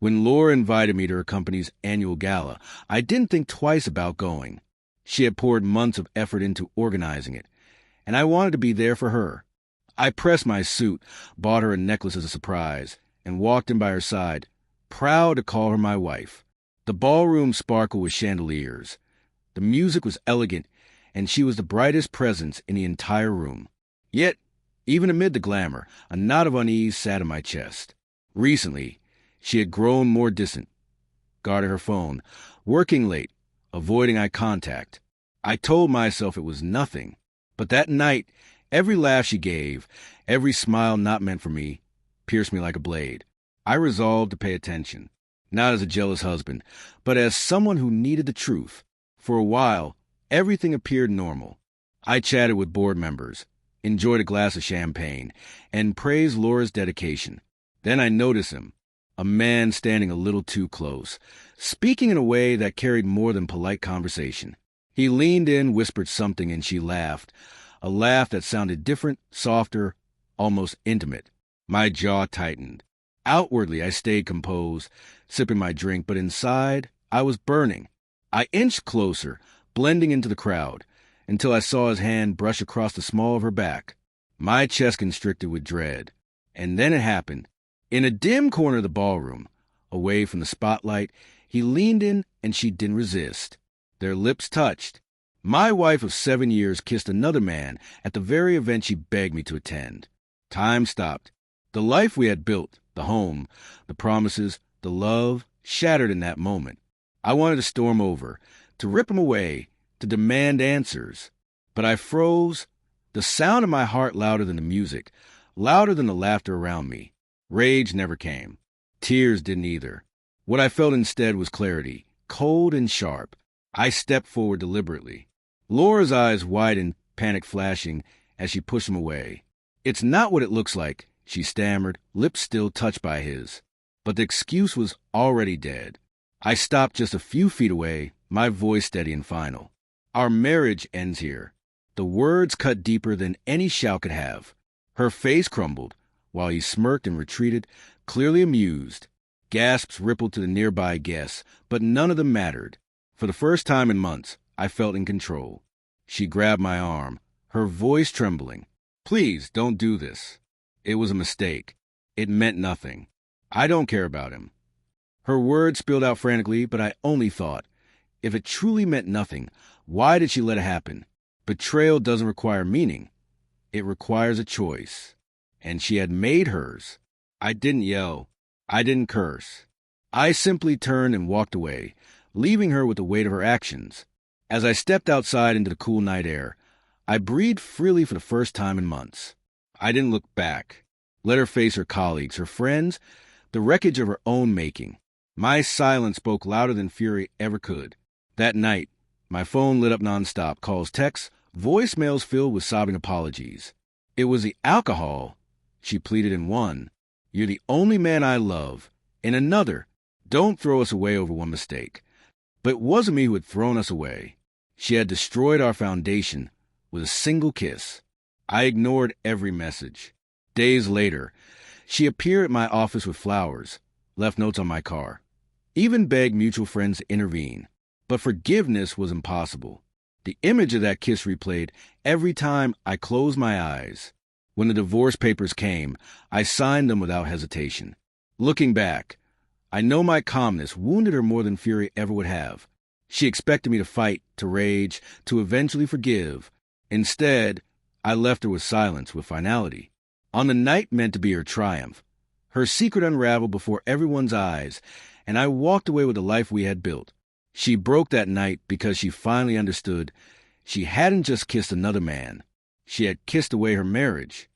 When Laura invited me to her company's annual gala, I didn't think twice about going. She had poured months of effort into organizing it, and I wanted to be there for her. I pressed my suit, bought her a necklace as a surprise, and walked in by her side, proud to call her my wife. The ballroom sparkled with chandeliers. The music was elegant, and she was the brightest presence in the entire room. Yet, even amid the glamour, a knot of unease sat in my chest. Recently, she had grown more distant, guarded her phone, working late, avoiding eye contact. I told myself it was nothing, but that night, every laugh she gave, every smile not meant for me, pierced me like a blade. I resolved to pay attention, not as a jealous husband, but as someone who needed the truth. For a while, everything appeared normal. I chatted with board members, enjoyed a glass of champagne, and praised Laura's dedication. Then I noticed him, a man standing a little too close, speaking in a way that carried more than polite conversation. He leaned in, whispered something, and she laughed, a laugh that sounded different, softer, almost intimate. My jaw tightened. Outwardly, I stayed composed, sipping my drink, but inside, I was burning. I inched closer, blending into the crowd, until I saw his hand brush across the small of her back. My chest constricted with dread. And then it happened. In a dim corner of the ballroom, away from the spotlight, he leaned in and she didn't resist. Their lips touched. My wife of 7 years kissed another man at the very event she begged me to attend. Time stopped. The life we had built, the home, the promises, the love, shattered in that moment. I wanted to storm over, to rip him away, to demand answers. But I froze, the sound in my heart louder than the music, louder than the laughter around me. Rage never came. Tears didn't either. What I felt instead was clarity, cold and sharp. I stepped forward deliberately. Laura's eyes widened, panic flashing, as she pushed him away. "It's not what it looks like," she stammered, lips still touched by his. But the excuse was already dead. I stopped just a few feet away, my voice steady and final. "Our marriage ends here." The words cut deeper than any shout could have. Her face crumbled, while he smirked and retreated, clearly amused. Gasps rippled to the nearby guests, but none of them mattered. For the first time in months, I felt in control. She grabbed my arm, her voice trembling. "Please, don't do this. It was a mistake. It meant nothing. I don't care about him." Her words spilled out frantically, but I only thought, if it truly meant nothing, why did she let it happen? Betrayal doesn't require meaning. It requires a choice. And she had made hers. I didn't yell. I didn't curse. I simply turned and walked away, leaving her with the weight of her actions. As I stepped outside into the cool night air, I breathed freely for the first time in months. I didn't look back. Let her face her colleagues, her friends, the wreckage of her own making. My silence spoke louder than fury ever could. That night, my phone lit up nonstop, calls, texts, voicemails filled with sobbing apologies. It was the alcohol. She pleaded in one, "You're the only man I love." In another, "Don't throw us away over one mistake." But it wasn't me who had thrown us away. She had destroyed our foundation with a single kiss. I ignored every message. Days later, she appeared at my office with flowers, left notes on my car, even begged mutual friends to intervene. But forgiveness was impossible. The image of that kiss replayed every time I closed my eyes. When the divorce papers came, I signed them without hesitation. Looking back, I know my calmness wounded her more than fury ever would have. She expected me to fight, to rage, to eventually forgive. Instead, I left her with silence, with finality. On the night meant to be her triumph, her secret unraveled before everyone's eyes, and I walked away with the life we had built. She broke that night because she finally understood she hadn't just kissed another man. She had kissed away her marriage.